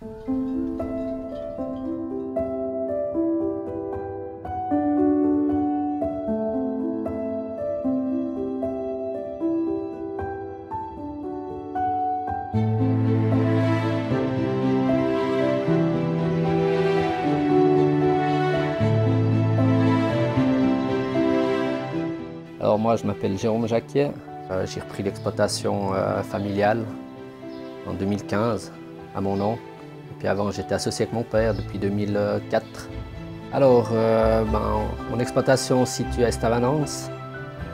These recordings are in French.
Alors moi je m'appelle Jérôme Jacquier, j'ai repris l'exploitation familiale en 2015 à mon nom. Et puis avant j'étais associé avec mon père depuis 2004. Alors mon exploitation se situe à Estavanance,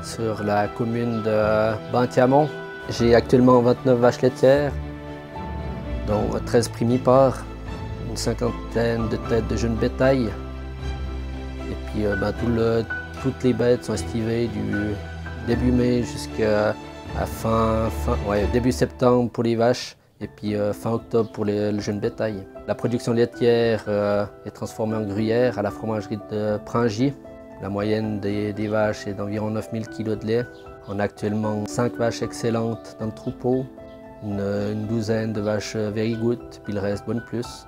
sur la commune de Bain-Thiamont. J'ai actuellement 29 vaches laitières, dont 13 primipares, une cinquantaine de têtes de jeunes bétail. Et puis toutes les bêtes sont estivées du début mai jusqu'à début septembre pour les vaches et puis fin octobre pour le jeune bétail. La production laitière est transformée en gruyère à la fromagerie de Pringy. La moyenne des vaches est d'environ 9000 kg de lait. On a actuellement 5 vaches excellentes dans le troupeau, une douzaine de vaches very good, puis le reste bonne plus.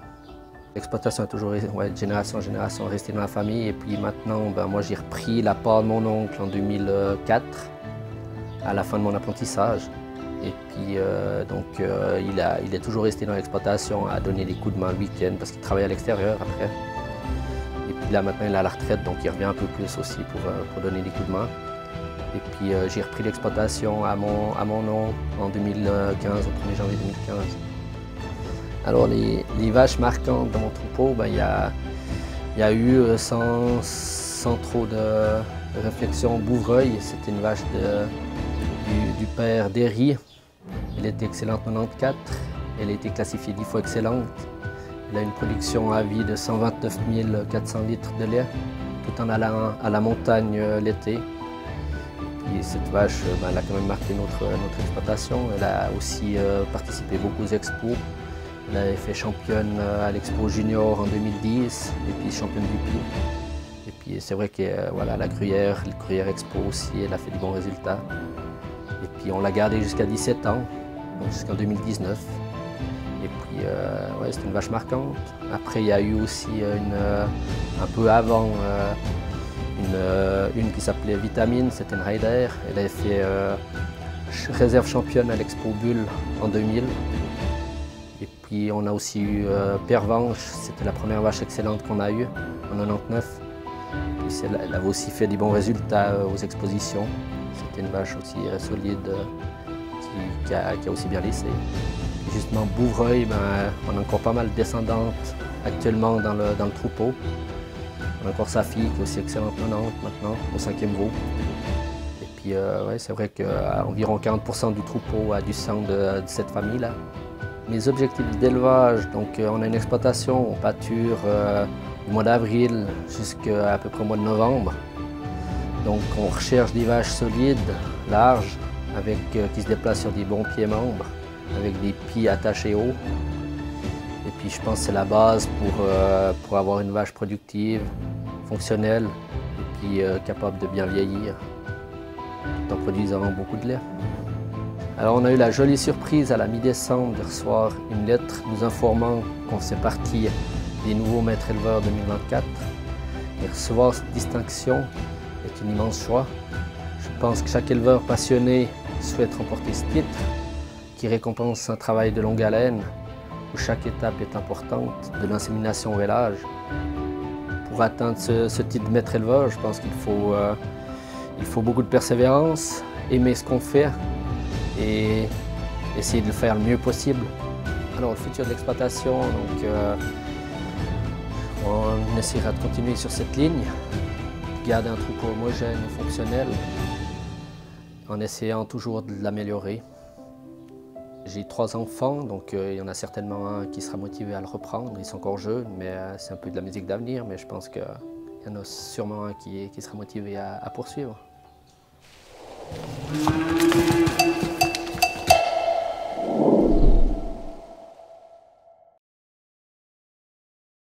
L'exploitation est toujours de génération en génération restée dans la famille. Et puis maintenant, moi j'ai repris la part de mon oncle en 2004, à la fin de mon apprentissage. Et puis il est toujours resté dans l'exploitation à donner des coups de main le week-end parce qu'il travaille à l'extérieur après. Et puis là maintenant il est à la retraite, donc il revient un peu plus aussi pour donner des coups de main. Et puis j'ai repris l'exploitation à mon nom en 2015, au 1er janvier 2015. Alors les vaches marquantes dans mon troupeau, il y a eu sans trop de réflexion Bouvreuil. C'était une vache du père d'Héry. Elle était excellente 94. Elle a été classifiée 10 fois excellente. Elle a une production à vie de 129 400 litres de lait, tout en allant à la montagne l'été. Et cette vache, elle a quand même marqué notre exploitation. Elle a aussi participé beaucoup aux expos. Elle avait fait championne à l'Expo Junior en 2010 et puis championne du Puy. Et puis c'est vrai que la Gruyère Expo aussi, elle a fait des bons résultats. Et puis on l'a gardée jusqu'à 17 ans, jusqu'en 2019. Et puis c'était une vache marquante. Après il y a eu aussi un peu avant une qui s'appelait Vitamine, c'était une Raider. Elle avait fait réserve championne à l'Expo Bulle en 2000. Et puis on a aussi eu Pervenche, c'était la première vache excellente qu'on a eue en 99. Puis elle avait aussi fait des bons résultats aux expositions. C'était une vache aussi solide qui a aussi bien laissé. Et justement Bouvreuil, on a encore pas mal de descendantes actuellement dans le troupeau. On a encore sa fille qui est aussi excellente 90 maintenant, au 5e veau. Et puis c'est vrai qu'environ 40% du troupeau a du sang de cette famille-là. Mes objectifs d'élevage, donc on a une exploitation, on pâture du mois d'avril jusqu'à peu près au mois de novembre. Donc on recherche des vaches solides, larges, qui se déplacent sur des bons pieds membres, avec des pieds attachés hauts. Et puis je pense que c'est la base pour avoir une vache productive, fonctionnelle, et puis capable de bien vieillir, tout en produisant beaucoup de lait. Alors on a eu la jolie surprise à la mi-décembre de recevoir une lettre nous informant qu'on faisait partie des nouveaux maîtres éleveurs 2024. Et recevoir cette distinction est une immense joie. Je pense que chaque éleveur passionné souhaite remporter ce titre, qui récompense un travail de longue haleine, où chaque étape est importante, de l'insémination au vélage. Pour atteindre ce titre de maître éleveur, je pense qu'il faut beaucoup de persévérance, aimer ce qu'on fait, et essayer de le faire le mieux possible. Alors le futur de l'exploitation, on essaiera de continuer sur cette ligne, de garder un troupeau homogène et fonctionnel, en essayant toujours de l'améliorer. J'ai 3 enfants, donc il y en a certainement un qui sera motivé à le reprendre. Ils sont encore jeunes, mais c'est un peu de la musique d'avenir, mais je pense qu'il y en a sûrement un qui sera motivé à poursuivre.